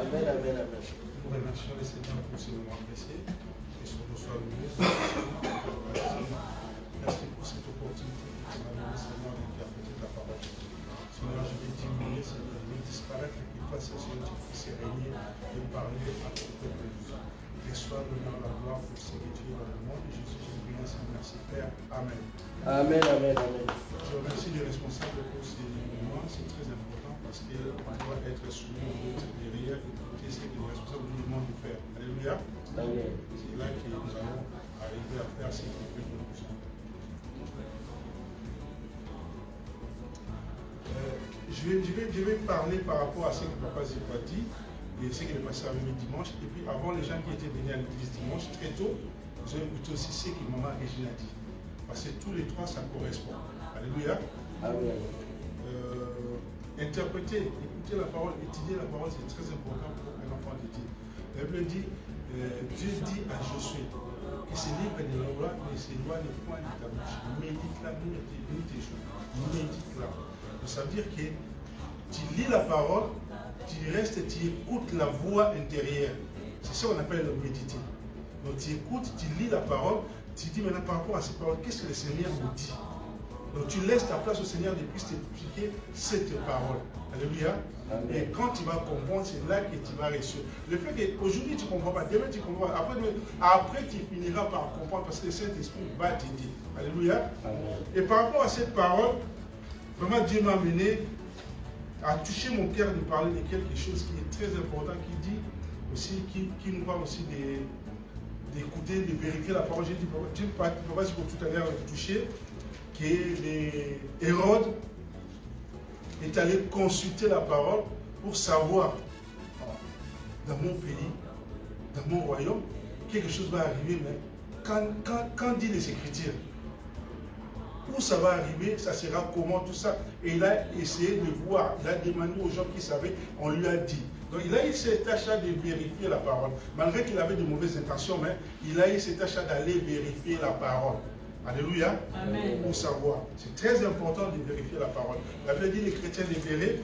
Amen, amen, amen. Nous remercions le Seigneur pour ce moment apprécié. Que son nom soit loué. Merci pour cette opportunité que tu m'as donnée, Seigneur, d'interpréter ta parole. Seigneur, je vais diminuer, Seigneur, je vais disparaître et que toi, Seigneur, tu puisses régner et parler à ton peuple. Reçois l'honneur, la gloire pour ce que tu es dans le monde. Et Jésus, je prie, Seigneur, merci Père. Amen. Amen, amen, amen. Je remercie les responsables pour ces moments, c'est très important parce qu'on doit être soumis aux autres derrière et écouter ce que les responsables nous demandent de faire. Alléluia. Amen. C'est là que nous allons arriver à faire ce que Dieu nous besoin. Je vais parler par rapport à ce que Papa Zépa dit et ce qu'il est passé avec le dimanche. Et puis avant, les gens qui étaient venus à l'église dimanche, très tôt, vous avez écouté aussi ce que Maman Régine a dit. Parce que tous les trois, ça correspond. Alléluia. Amen. Interpréter, écouter la parole, étudier la parole, c'est très important pour un enfant de Dieu. La Bible dit, Dieu dit à Josué que ce livre de la loi ne s'éloigne point de ta bouche. Médite-la, médite-la. Ça veut dire que tu lis la parole, tu restes, tu écoutes la voix intérieure. C'est ça qu'on appelle le méditer. Donc tu écoutes, tu lis la parole, tu dis maintenant par rapport à ces paroles, qu'est-ce que le Seigneur nous dit? Donc tu laisses ta place au Seigneur de puisse t'expliquer cette parole. Alléluia. Amen. Et quand tu vas comprendre, c'est là que tu vas réussir. Le fait qu'aujourd'hui tu ne comprends pas, demain tu comprends pas, après tu finiras par comprendre parce que le Saint-Esprit va t'aider. Alléluia. Amen. Et par rapport à cette parole, vraiment Dieu m'a amené à toucher mon cœur de parler de quelque chose qui est très important, qui dit aussi, qui nous parle aussi d'écouter, de vérifier la parole. J'ai dit, Papa, pour tout à l'heure toucher, que Hérode est allé consulter la parole pour savoir, dans mon pays, dans mon royaume, quelque chose va arriver, mais quand dit les Écritures, où ça va arriver, ça sera comment, tout ça. Et il a essayé de voir, il a demandé aux gens qui savaient, on lui a dit. Donc il a eu cette tâche-là de vérifier la parole. Malgré qu'il avait de mauvaises intentions, mais il a eu cette tâche-là d'aller vérifier la parole. Alléluia. Amen. Pour savoir. C'est très important de vérifier la parole. La Bible dit les chrétiens les verraient,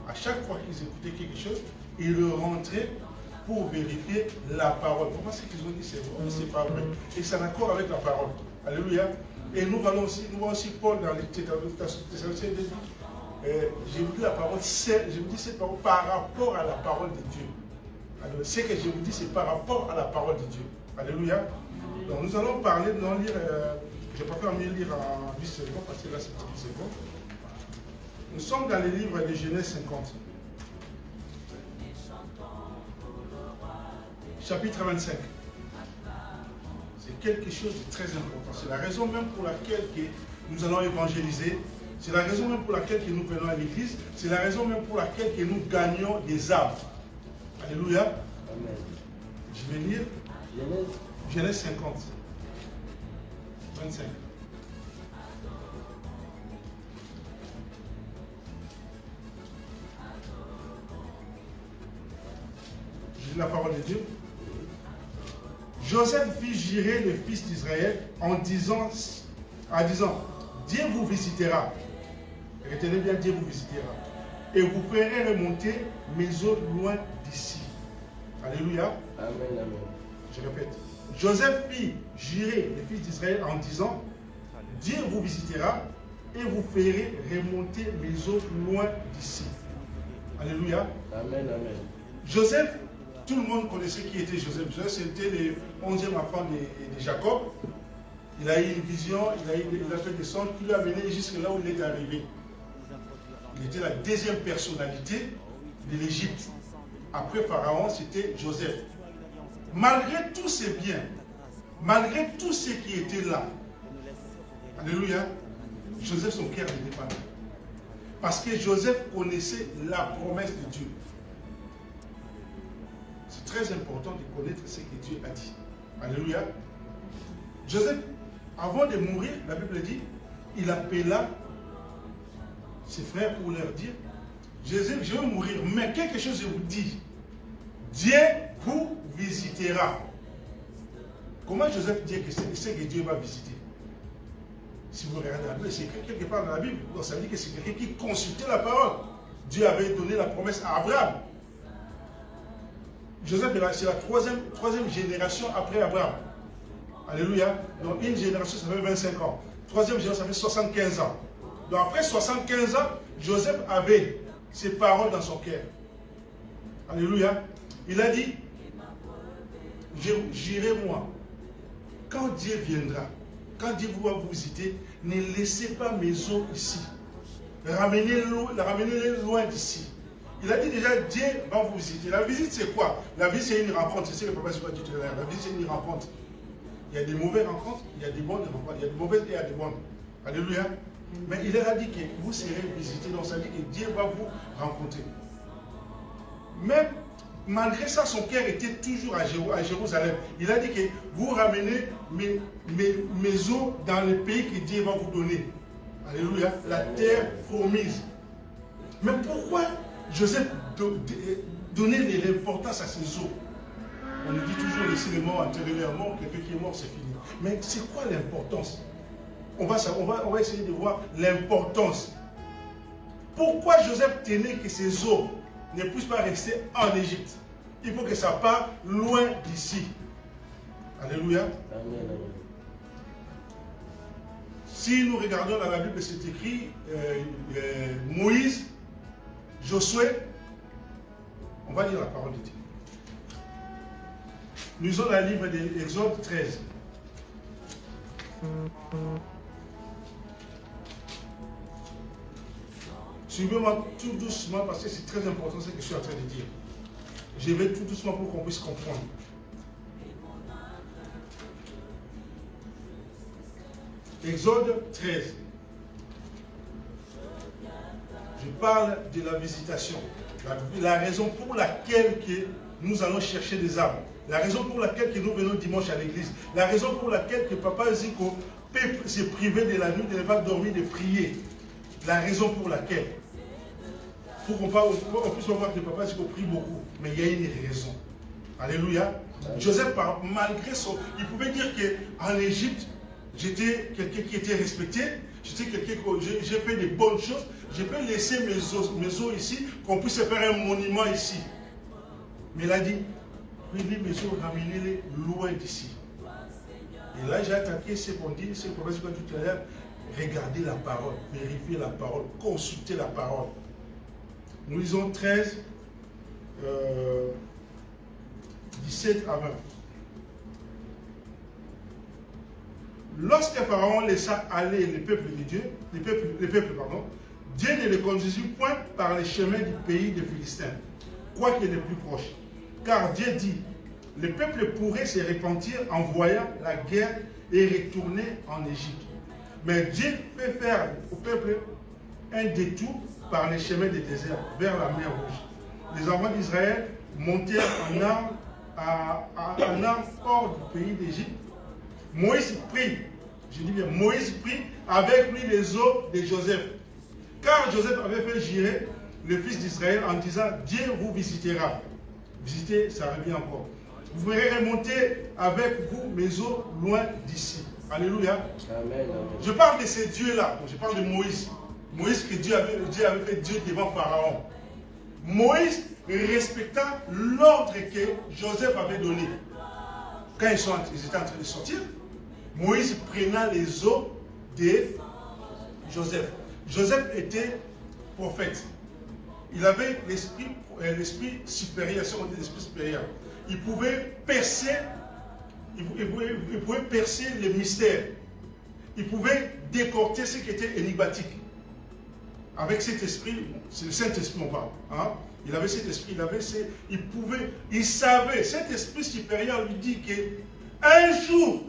à chaque fois qu'ils écoutaient quelque chose, ils rentraient pour vérifier la parole. Pourquoi c'est qu'ils ont dit c'est vrai ou c'est pas vrai? Et c'est en accord avec la parole. Alléluia. Et nous voyons aussi Paul dans les Thessaloniciens. Je vous dis la parole, je vous dis cette parole par rapport à la parole de Dieu. Alors, ce que je vous dis, c'est par rapport à la parole de Dieu. Alléluia. Donc nous allons parler, nous allons lire, je préfère mieux lire en 8 secondes parce que là c'est 10 secondes. Nous sommes dans les livres de Genèse 50. Chapitre 25. C'est quelque chose de très important. C'est la raison même pour laquelle que nous allons évangéliser. C'est la raison même pour laquelle que nous venons à l'église. C'est la raison même pour laquelle que nous gagnons des âmes. Alléluia. Amen. Je vais lire Genèse 50. 25. Je lis la parole de Dieu. Joseph fit jurer le fils d'Israël en disant, Dieu vous visitera. Retenez bien, Dieu vous visitera. Et vous ferez remonter mes eaux loin d'ici. Alléluia. Amen, amen. Je répète. Joseph fit jurer le fils d'Israël en disant, Dieu vous visitera et vous ferez remonter mes eaux loin d'ici. Alléluia. Amen, amen. Joseph, tout le monde connaissait qui était Joseph. Joseph, c'était le 11e enfant de Jacob. Il a eu une vision, il a fait des songes qui lui a mené jusque là où il est arrivé. Il était la deuxième personnalité de l'Égypte. Après Pharaon, c'était Joseph. Malgré tous ses biens, malgré tout ce qui était là, alléluia, Joseph, son cœur n'était pas là. Parce que Joseph connaissait la promesse de Dieu. C'est très important de connaître ce que Dieu a dit. Alléluia. Joseph, avant de mourir, la Bible dit, il appela ses frères pour leur dire, Joseph, je vais mourir, mais quelque chose je vous dis, Dieu vous visitera. Comment Joseph dit que c'est que Dieu va visiter? Si vous regardez la Bible, c'est quelque part dans la Bible. Donc ça veut dire que c'est quelqu'un qui consultait la parole. Dieu avait donné la promesse à Abraham. Joseph, c'est la troisième génération après Abraham. Alléluia. Donc une génération, ça fait 25 ans. Troisième génération, ça fait 75 ans. Donc après 75 ans, Joseph avait ces paroles dans son cœur. Alléluia. Il a dit, j'irai moi. Quand Dieu viendra, quand Dieu va vous visiter, ne laissez pas mes eaux ici. Ramenez-les loin d'ici. Il a dit déjà, Dieu va vous visiter. La visite, c'est quoi? La visite, c'est une rencontre. C'est ce que le papa dit tout à l'heure. La visite, c'est une rencontre. Il y a des mauvaises rencontres, il y a des bonnes rencontres. Il y a des mauvaises et il y a des bonnes. Alléluia. Mais il leur a dit que vous serez visités. Donc ça dit que Dieu va vous rencontrer. Même malgré ça, son cœur était toujours à Jérusalem. Il a dit que vous ramenez mes eaux dans le pays que Dieu va vous donner. Alléluia. La terre promise. Mais pourquoi Joseph donnait l'importance à ses eaux? On nous dit toujours laisser les morts enterrer leurs morts, quelqu'un qui est mort, c'est fini. Mais c'est quoi l'importance? On va essayer de voir l'importance. Pourquoi Joseph tenait que ses eaux ne puissent pas rester en Égypte? Il faut que ça parte loin d'ici. Alléluia. Amen. Si nous regardons dans la Bible, c'est écrit Moïse, Josué. On va lire la parole de Dieu. Nous lisons le livre de l'Exode 13. Suivez-moi tout doucement parce que c'est très important ce que je suis en train de dire. Je vais tout doucement pour qu'on puisse comprendre. Exode 13. Je parle de la visitation. La raison pour laquelle que nous allons chercher des arbres. La raison pour laquelle que nous venons dimanche à l'église. La raison pour laquelle que Papa Zico peut se priver de la nuit, de ne pas dormir, de prier. La raison pour laquelle. Pour qu'on puisse voir que Papa Zico prie beaucoup. Mais il y a une raison. Alléluia. Joseph, malgré ça, il pouvait dire qu'en Égypte, j'étais quelqu'un qui était respecté. J'étais quelqu'un qui j'ai fait des bonnes choses. Je peux laisser mes os ici, qu'on puisse faire un monument ici. Mais il a dit, prenez mes os, ramenez-les loin d'ici. Et là, j'ai attaqué ce qu'on dit, ce qu'on a dit tout à l'heure. Regardez la parole, vérifiez la parole, consultez la parole. Nous lisons 13, 17 à 20. Lorsque Pharaon laissa aller le peuple de Dieu, Dieu ne les conduisit point par les chemins du pays des Philistins, quoique les plus proches. Car Dieu dit, le peuple pourrait se repentir en voyant la guerre et retourner en Égypte. Mais Dieu fait faire au peuple un détour par les chemins des déserts vers la mer Rouge. Les enfants d'Israël montèrent en armes hors du pays d'Égypte. Moïse prie, je dis bien, Moïse prie avec lui les os de Joseph. Car Joseph avait fait jurer le fils d'Israël en disant, Dieu vous visitera. Visiter, ça revient encore. Vous verrez remonter avec vous mes os loin d'ici. Alléluia. Amen. Je parle de ces dieux-là. Je parle de Moïse. Moïse que Dieu avait fait Dieu devant Pharaon. Moïse respectant l'ordre que Joseph avait donné. Quand ils étaient en train de sortir, Moïse prenant les os de Joseph. Joseph était prophète. Il avait l'esprit supérieur, si on dit l'esprit supérieur. Il pouvait percer, les mystères. Il pouvait décorter ce qui était énigmatique. Avec cet esprit, c'est le Saint-Esprit on parle. Hein? Il avait cet esprit, il savait, cet esprit supérieur lui dit qu'un jour,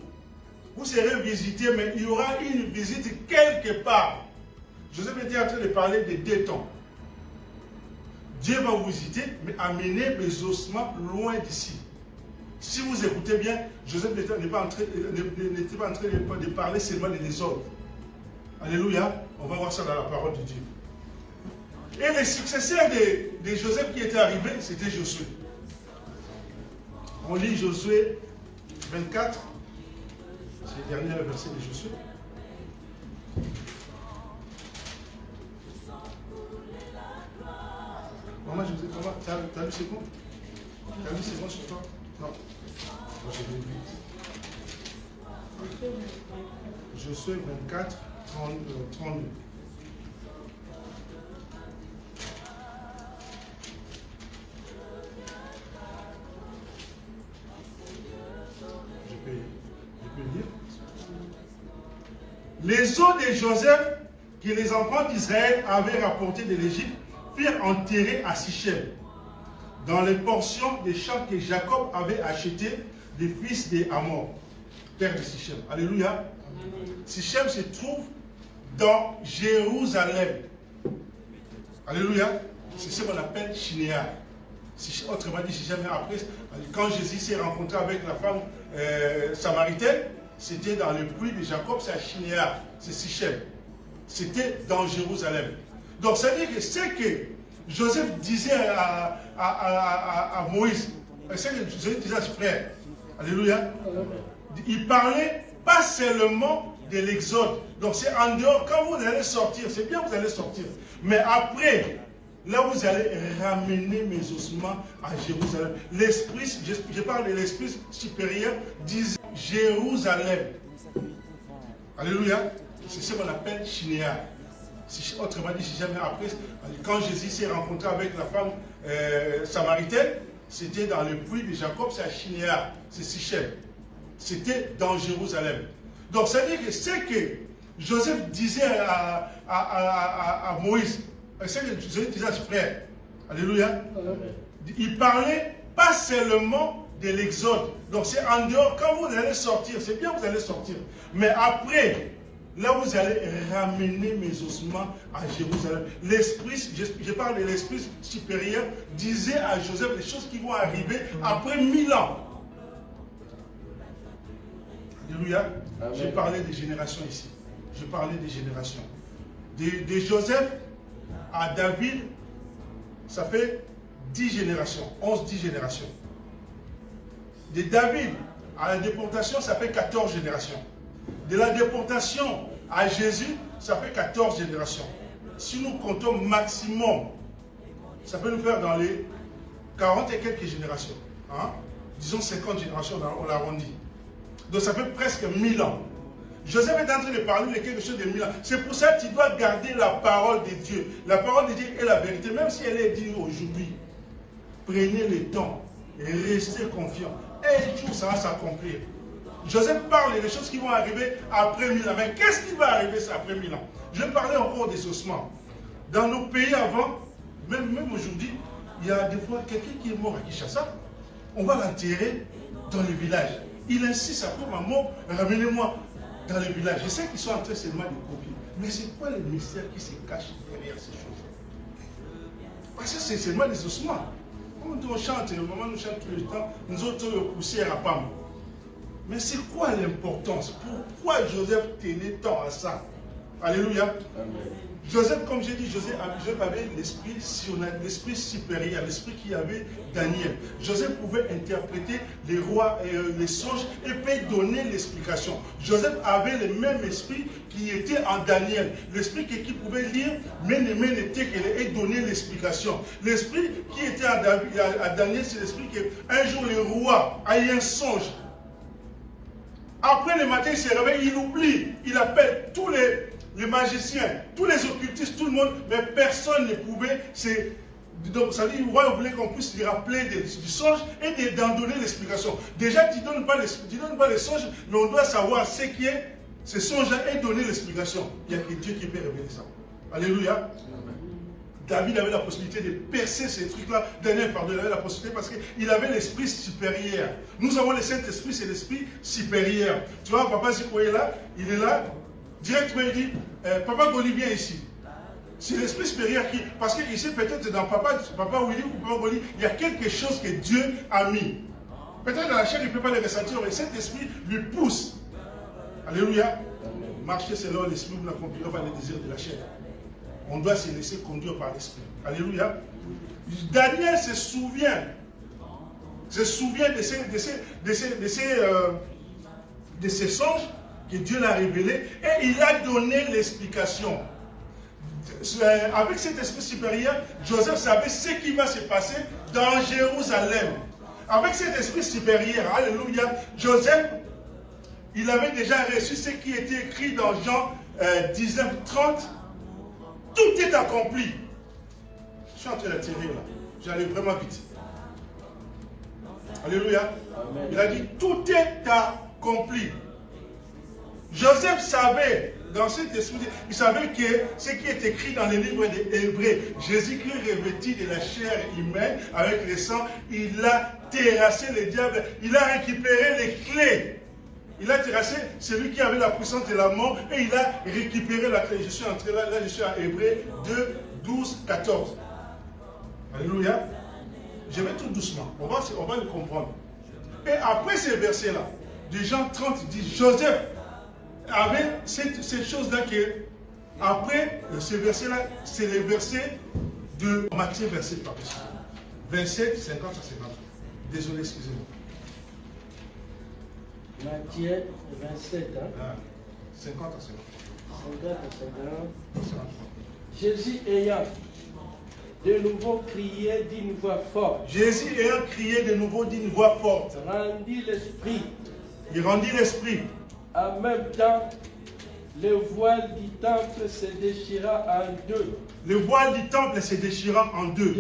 vous serez visité, mais il y aura une visite quelque part. Joseph était en train de parler de 2 temps. Dieu va vous visiter, mais amenez mes ossements loin d'ici. Si vous écoutez bien, Joseph n'était pas en train de parler seulement des désordres. Alléluia. On va voir ça dans la parole de Dieu. Et le successeur de Joseph qui était arrivé, c'était Josué. On lit Josué 24. C'est le dernier verset de Josué. Maman, t'as lu c'est quoi? Tu as dit c'est bon sur toi? Non. Moi je vais vite. Josué 24, 32. Je peux lire. Les eaux de Joseph que les enfants d'Israël avaient rapportées de l'Égypte furent enterrées à Sichem, dans les portions des champs que Jacob avait achetées des fils d'Hamor, père de Sichem. Alléluia. Sichem se trouve dans Jérusalem. Alléluia. C'est ce qu'on appelle Shinéar. Autrement dit, Sichem. Après, quand Jésus s'est rencontré avec la femme samaritaine, c'était dans le puits de Jacob, c'est à Shinéar, c'est Sichem. C'était dans Jérusalem. Donc, ça veut dire que c'est que Joseph disait à Moïse, c'est que Joseph disait à ses frères, alléluia, il parlait pas seulement de l'exode. Donc, c'est en dehors, quand vous allez sortir, c'est bien que vous allez sortir, mais après, là vous allez ramener mes ossements à Jérusalem. L'esprit, je parle de l'esprit supérieur, disait Jérusalem. Alléluia. C'est ce qu'on appelle Shinéar. Autrement dit, si jamais après, quand Jésus s'est rencontré avec la femme samaritaine, c'était dans le puits de Jacob, c'est à Shinéar, c'est Sichem. C'était dans Jérusalem. Donc ça veut dire que c'est que Joseph disait à Moïse, c'est que Joseph disait à ses frères, alléluia, il parlait pas seulement de l'exode. Donc c'est en dehors, quand vous allez sortir, c'est bien que vous allez sortir, mais après, là vous allez ramener mes ossements à Jérusalem. L'esprit, je parle de l'esprit supérieur, disait à Joseph les choses qui vont arriver après 1000 ans. Alléluia. J'ai parlé des générations ici. Je parlais des générations. De Joseph à David, ça fait 10 générations, 11-10 générations. De David à la déportation, ça fait 14 générations. De la déportation à Jésus, ça fait 14 générations. Si nous comptons maximum, ça peut nous faire dans les 40 et quelques générations. Hein? Disons 50 générations, on l'arrondit. Donc ça fait presque 1000 ans. Joseph est en train de parler de quelque chose de 1000 ans. C'est pour ça que tu dois garder la parole de Dieu. La parole de Dieu est la vérité, même si elle est dite aujourd'hui. Prenez le temps et restez confiants. Un jour, ça va s'accomplir. Joseph parle des choses qui vont arriver après 1000 ans. Mais qu'est-ce qui va arriver après 1000 ans? Je parlais encore des ossements. Dans nos pays avant, même aujourd'hui, il y a des fois quelqu'un qui est mort à Kinshasa. On va l'enterrer dans le village. Il insiste après ma mort, ramenez-moi dans le village. Je sais qu'ils sont en train seulement de copier. Mais c'est quoi le mystère qui se cache derrière ces choses? Parce que c'est seulement des ossements. Quand on chante, le moment nous chante tout le temps, nous autres poussière à Pam. Mais c'est quoi l'importance? Pourquoi Joseph tenait tant à ça? Alléluia. Amen. Joseph, comme j'ai dit, Joseph avait l'esprit supérieur, l'esprit qui avait Daniel. Joseph pouvait interpréter les rois et les songes et peut donner l'explication. Joseph avait le même esprit qui était en Daniel. L'esprit qui pouvait lire et donner l'explication. L'esprit qui était à Daniel, c'est l'esprit qu'un jour le roi a eu un songe. Après le matin, il se réveille, il oublie, il appelle tous les magiciens, tous les occultistes, tout le monde, mais personne ne pouvait. Donc, ça dit, le roi voulait qu'on puisse lui rappeler du songe et d'en donner l'explication. Déjà, tu ne donnes pas les songes, mais on doit savoir ce qui est ce songe et donner l'explication. Il n'y a que Dieu qui peut révéler ça. Alléluia. David avait la possibilité de percer ces trucs-là. Daniel, pardon, il avait la possibilité parce qu'il avait l'esprit supérieur. Nous avons le Saint-Esprit, c'est l'esprit supérieur. Tu vois, Papa Ziko est là, il est là. Directement, il dit, Papa Goli vient ici. C'est l'esprit supérieur qui... Parce que ici, peut-être dans Papa Willy ou Papa Goli, il y a quelque chose que Dieu a mis. Peut-être dans la chair, il ne peut pas le ressentir, mais cet esprit lui pousse. Alléluia. Marcher selon l'esprit, vous n'accomplirez pas les désirs de la chair. On doit se laisser conduire par l'esprit. Alléluia. Daniel se souvient de ces songes que Dieu l'a révélé et il a donné l'explication. Avec cet esprit supérieur, Joseph savait ce qui va se passer dans Jérusalem. avec cet esprit supérieur, alléluia, Joseph, il avait déjà reçu ce qui était écrit dans Jean 19, 30. Tout est accompli. Je suis en train d'atterrir là. J'allais vraiment vite. Alléluia. Amen. Il a dit, tout est accompli. Joseph savait, dans cet esprit, il savait que ce qui est écrit dans les livres des Hébreux, Jésus-Christ revêtu de la chair humaine avec le sang, il a terrassé le diable, il a récupéré les clés. Il a terrassé celui qui avait la puissance de la mort et il a récupéré la clé. Je suis entré là, je suis à Hébreux 2, 12, 14. Alléluia. Je vais tout doucement, on va le comprendre. Et après ces versets-là, de Jean 30 dit, Joseph avait cette chose-là que, après ce verset-là, c'est les versets de Matthieu, verset par verset. 27, 50 à 50. Désolé, excusez-moi. Matthieu 27, hein? Ah, 50 à 50. 50 à 50. 53. Jésus ayant de nouveau crié d'une voix forte. Jésus ayant crié de nouveau d'une voix forte, Rendit l'esprit. il rendit l'esprit. En même temps, le voile du temple se déchira en deux. Le voile du temple se déchira en deux.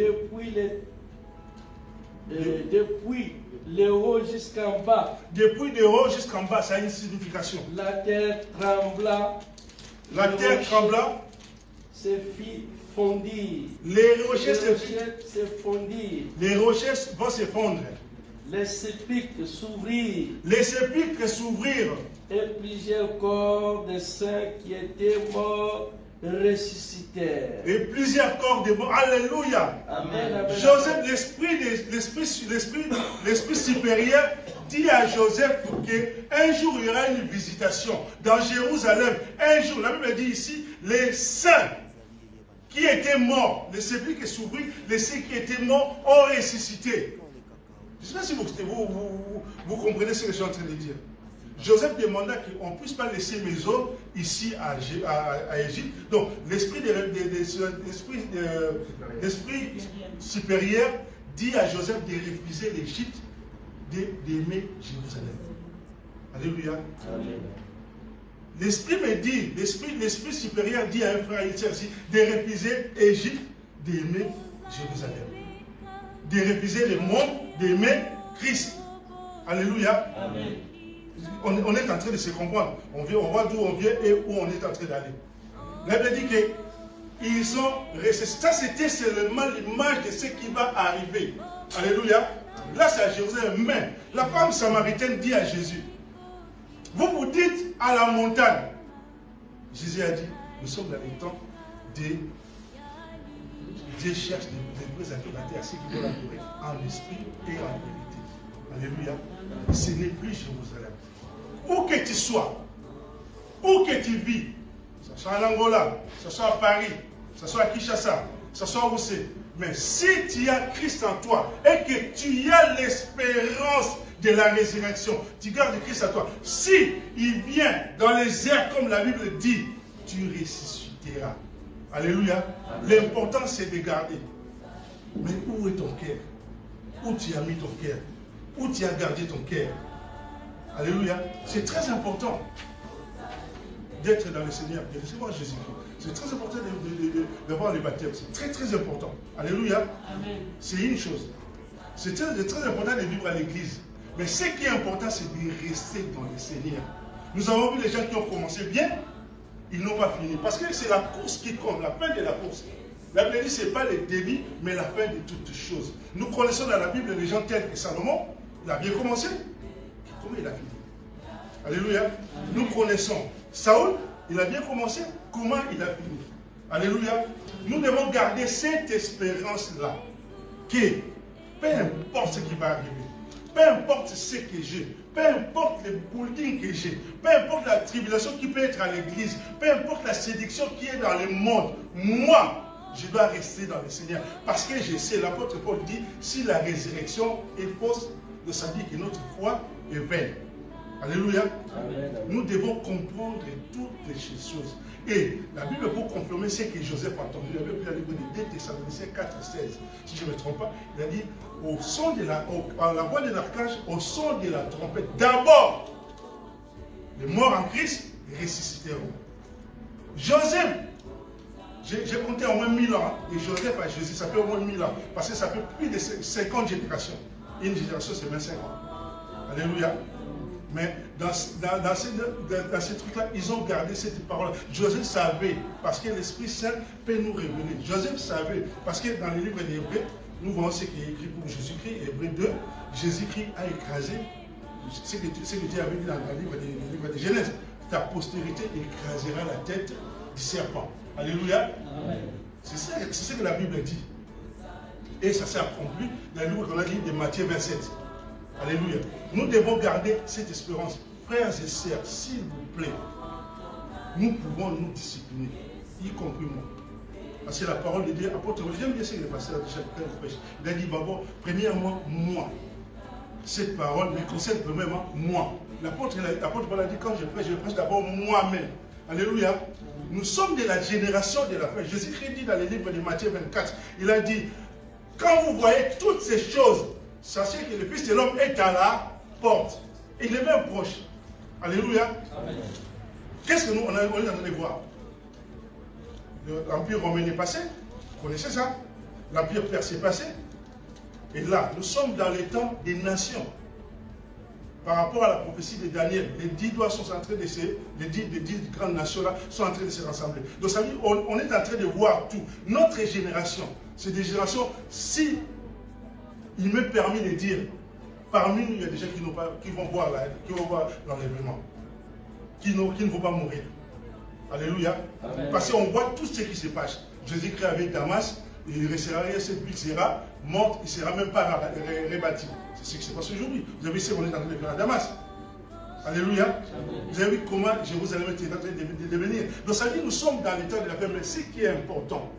Depuis le haut jusqu'en bas. Depuis le haut jusqu'en bas, ça a une signification. La terre trembla. La terre trembla. Se fit fondir. Les rochers se fondirent. Les rochers vont se fondre. Les sépulcres s'ouvrirent. Les sépulcres s'ouvrirent. Et plusieurs corps de saints qui étaient morts ressuscitèrent. Et plusieurs corps de morts. Alléluia. Amen. Amen. Joseph, l'esprit supérieur dit à Joseph qu'un jour il y aura une visitation dans Jérusalem. Un jour, la Bible dit ici, les saints qui étaient morts, les sépulcres s'ouvrirent, les saints qui étaient morts ont ressuscité. Je ne sais pas si vous comprenez ce que je suis en train de dire. Joseph demanda qu'on ne puisse pas laisser mes hommes ici à Égypte. Donc, l'esprit supérieur dit à Joseph de refuser l'Égypte, d'aimer Jérusalem. Alléluia. Amen. L'esprit me dit, l'esprit supérieur dit à un frère ici de refuser l'Égypte, d'aimer Jérusalem. De refuser le monde, d'aimer Christ. Alléluia. Amen. On est en train de se comprendre. On voit d'où on vient et où on est en train d'aller. La Bible dit qu'ils ont ressuscité. Ça, c'était seulement l'image de ce qui va arriver. Alléluia. Là, c'est à Jérusalem. Mais la femme samaritaine dit à Jésus, vous vous dites à la montagne. Jésus a dit, nous sommes dans le temps de Dieu cherche des vrais adorateurs à ceux qui veulent adorer en esprit et en vérité. Alléluia. Ce n'est plus Jérusalem. Où que tu sois, où que tu vis, que ce soit en Angola, que ce soit à Paris, que ce soit à Kinshasa, que ce soit où c'est, mais si tu as Christ en toi et que tu as l'espérance de la résurrection, tu gardes Christ à toi. Si il vient dans les airs comme la Bible dit, tu ressusciteras. Alléluia. L'important c'est de garder. Mais où est ton cœur? Où tu as mis ton cœur? Où tu as gardé ton cœur? Alléluia. C'est très important d'être dans le Seigneur, de recevoir Jésus-Christ. C'est très important d'avoir le baptême. C'est très très important. Alléluia. C'est une chose. C'est très important de vivre à l'église. Mais ce qui est important, c'est de rester dans le Seigneur. Nous avons vu les gens qui ont commencé bien, ils n'ont pas fini. Parce que c'est la course qui compte, la fin de la course. La Bible dit ce n'est pas le début, mais la fin de toutes choses. Nous connaissons dans la Bible des gens tels que Salomon. Il a bien commencé. Comment il a fini? Alléluia. Nous connaissons Saoul. Il a bien commencé. Comment il a fini? Alléluia. Nous devons garder cette espérance-là. Que peu importe ce qui va arriver, peu importe ce que j'ai, peu importe les buildings que j'ai, peu importe la tribulation qui peut être à l'église, peu importe la séduction qui est dans le monde, moi, je dois rester dans le Seigneur. Parce que je sais, l'apôtre Paul dit, si la résurrection est fausse, ça dit que notre foi est vaine. Alléluia. Amen. Nous devons comprendre toutes les choses. Et la Bible, pour confirmer ce que Joseph a entendu, la Bible, dans le livre de 2 Thessaloniciens 4, 16, si je ne me trompe pas, il a dit, à la voix de l'archange, au son de la trompette, d'abord, les morts en Christ ressusciteront. Joseph, j'ai compté au moins 1000 ans, et Joseph a Jésus, ça fait au moins 1000 ans, parce que ça fait plus de 50 générations. Une génération, c'est 25 ans. Alléluia. Mais dans ces trucs-là, ils ont gardé cette parole. Joseph savait, parce que l'Esprit Saint peut nous révéler. Joseph savait, parce que dans le livre des Hébreux, nous voyons ce qui est écrit pour Jésus-Christ, Hébreux 2, Jésus-Christ a écrasé ce que Dieu avait dit dans le livre de Genèse. Ta postérité écrasera la tête du serpent. Alléluia. C'est ce que la Bible dit. Et ça s'est accompli dans le livre de Matthieu 27. Alléluia. Nous devons garder cette espérance. Frères et sœurs, s'il vous plaît, nous pouvons nous discipliner, y compris moi. Parce que la parole de Dieu, apôtre, j'aime bien ce que le pasteur de chaque prêche. Il a dit, d'abord, premièrement, moi. Cette parole me concerne premièrement moi. L'apôtre Paul a dit, quand je prêche d'abord moi-même. Alléluia. Nous sommes de la génération de la foi. Jésus-Christ dit dans le livre de Matthieu 24, il a dit, quand vous voyez toutes ces choses, sachez que le Fils de l'homme est à la porte. Il est même proche. Alléluia. Qu'est-ce que nous, on est en train de voir? L'Empire romain est passé. Vous connaissez ça? L'Empire perse est passé. Et là, nous sommes dans les temps des nations. Par rapport à la prophétie de Daniel, les 10 doigts sont en train de les 10 grandes nations-là sont en train de se rassembler. Donc ça veut dire on est en train de voir tout. Notre génération, c'est des générations, si il m'est permis de dire, parmi nous, il y a des gens qui vont voir l'enlèvement, qui ne vont pas mourir. Alléluia. Amen. Parce qu'on voit tout ce qui se passe. Jésus-Christ avec Damas, il restera, cette ville sera morte, il ne sera même pas rebâti. C'est ce qui se passe aujourd'hui. Vous avez vu ce qu'on est en train de faire à Damas. Alléluia. Amen. Vous avez vu comment Jérusalem est en train de devenir. Donc ça dit, nous sommes dans l'état de la paix, mais ce qui est important,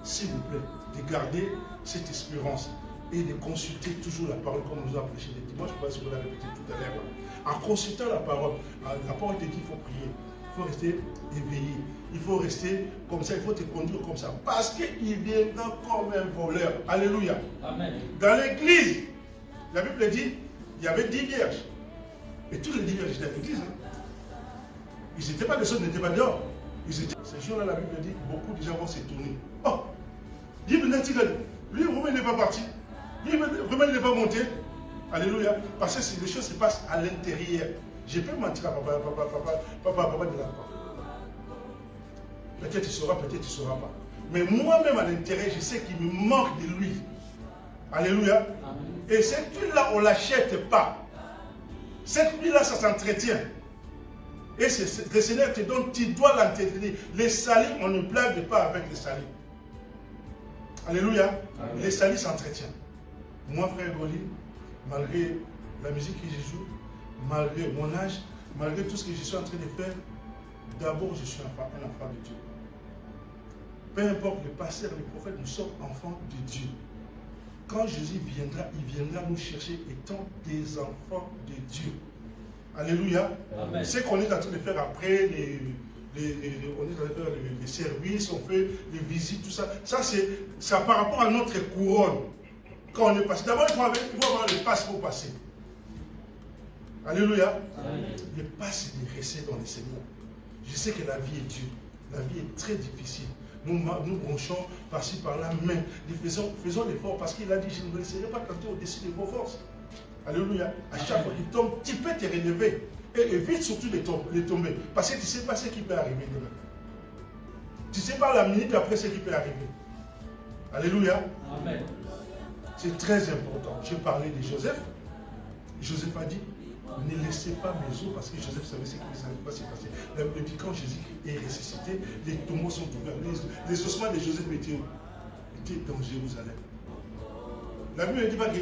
s'il vous plaît, de garder cette espérance et de consulter toujours la parole comme nous avons prêché les dimanches. Je ne sais pas si vous l'avez répété tout à l'heure. En consultant la parole te dit qu'il faut prier. Il faut rester éveillé. Il faut rester comme ça, il faut te conduire comme ça. Parce qu'il viendra comme un voleur. Alléluia. Amen. Dans l'église, la Bible dit, il y avait 10 vierges. Et tous les 10 vierges étaient à l'église. Ils n'étaient pas des autres, ils n'étaient pas dehors. Ces jours-là, la Bible dit, beaucoup de gens vont se tourner. Oh, lui, Romain n'est pas parti. Lui, Romain n'est pas monté. Alléluia. Parce que les choses se passent à l'intérieur. Je peux mentir à papa de la part. Peut-être il saura, peut-être il ne saura pas. Mais moi-même à l'intérieur, je sais qu'il me manque de lui. Alléluia. Amen. Et cette huile-là, on ne l'achète pas. Cette huile-là, ça s'entretient. Et le Seigneur te donne, tu dois l'entretenir. Les salis, on ne blague pas avec les salis. Alléluia. Amen. Les salis s'entretiennent. Moi, frère Goli, malgré la musique que je joue, malgré mon âge, malgré tout ce que je suis en train de faire, d'abord je suis un enfant de Dieu. Peu importe le pasteur, le prophète, nous sommes enfants de Dieu. Quand Jésus viendra, il viendra nous chercher étant des enfants de Dieu. Alléluia. Amen. Ce qu'on est en train de faire après, on est en train de faire les services, on fait les visites, tout ça. Ça, c'est par rapport à notre couronne. Quand on est passé, d'abord il faut avoir le passe pour passer. Alléluia. Amen. Le passe de rester dans le Seigneur. Je sais que la vie est dure. La vie est très difficile. Nous bronchons par-ci, par-là, mais faisons l'effort parce qu'il a dit, je ne me laisserai pas tenter au-dessus de vos forces. Alléluia. À chaque fois qu'il tombe, tu peux te relever. Et évite surtout de tomber. Parce que tu ne sais pas ce qui peut arriver demain. Tu ne sais pas la minute après ce qui peut arriver. Alléluia. Amen. C'est très important. J'ai parlé de Joseph. Joseph a dit, ne laissez pas mes os, parce que Joseph savait ce qui va se passer. La Bible dit, quand Jésus est ressuscité, les tombeaux sont ouverts. Les ossements de Joseph étaient dans Jérusalem. La Bible ne dit pas que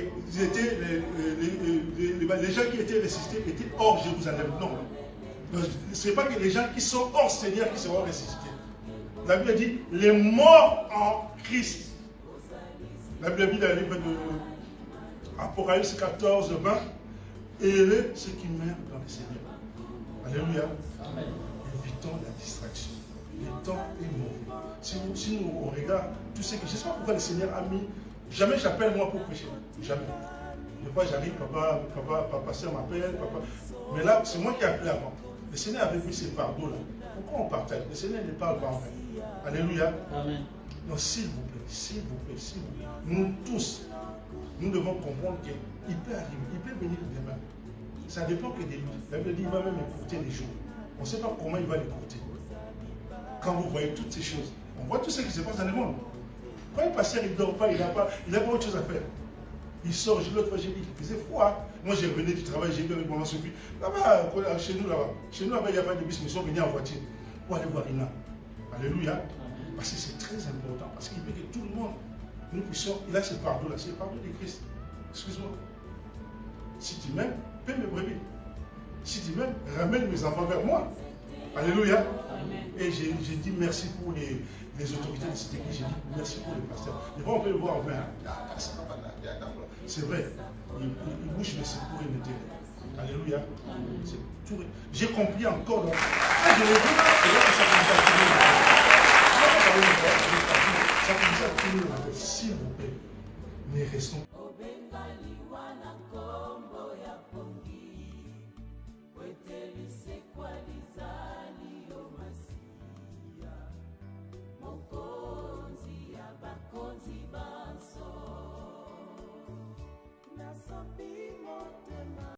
les gens qui étaient ressuscités étaient hors Jérusalem. Non. Ce n'est pas que les gens qui sont hors Seigneur qui seront ressuscités. La Bible dit, les morts en Christ. La Bible dit dans le livre de Apocalypse 14, 20, Heureux ceux qui meurent dans le Seigneur. Alléluia. Amen. Évitons la distraction. Le temps est mauvais. Si nous on regarde tout ce que... Je ne sais pas pourquoi le Seigneur a mis... Jamais j'appelle moi pour prêcher. Jamais. Des fois j'arrive, papa, pasteur m'appelle, papa. Mais là, c'est moi qui ai appelé avant. Le Seigneur avait mis ces fardeaux-là. Pourquoi on partage? Le Seigneur ne parle pas en fait. Alléluia. Amen. Donc s'il vous plaît, s'il vous plaît, s'il vous plaît, nous tous, nous devons comprendre qu'il peut arriver, il peut venir demain. Ça dépend que de lui. La Bible dit qu'il va même écourter les jours. On ne sait pas comment il va l'écourter. Quand vous voyez toutes ces choses, on voit tout ce qui se passe dans le monde. Quand un pasteur il ne dort pas, il n'a pas autre chose à faire. Il sort, l'autre fois j'ai dit qu'il faisait froid. Moi j'ai revenu du travail, j'ai vu avec maman Sophie. Là-bas, chez nous là-bas, il n'y a pas de bus, mais ils sont venus en voiture pour aller voir Ina. Alléluia. Parce que c'est très important, parce qu'il veut que tout le monde, nous puissions, il a ce fardeau-là, c'est le fardeau de Christ. Excuse-moi. Si tu m'aimes, paie mes brebis. Si tu m'aimes, ramène mes enfants vers moi. Alléluia. Et j'ai dit merci pour les autorités de cette église. J'ai dit merci pour les pasteurs. Des fois, on peut le voir en vain. C'est vrai. Il bouge, mais c'est pour une éternité. Alléluia. J'ai compris encore. Donc, je l'ai vu, c'est là que ça commence à tourner. Ça commence à tourner. S'il vous plaît, ne restons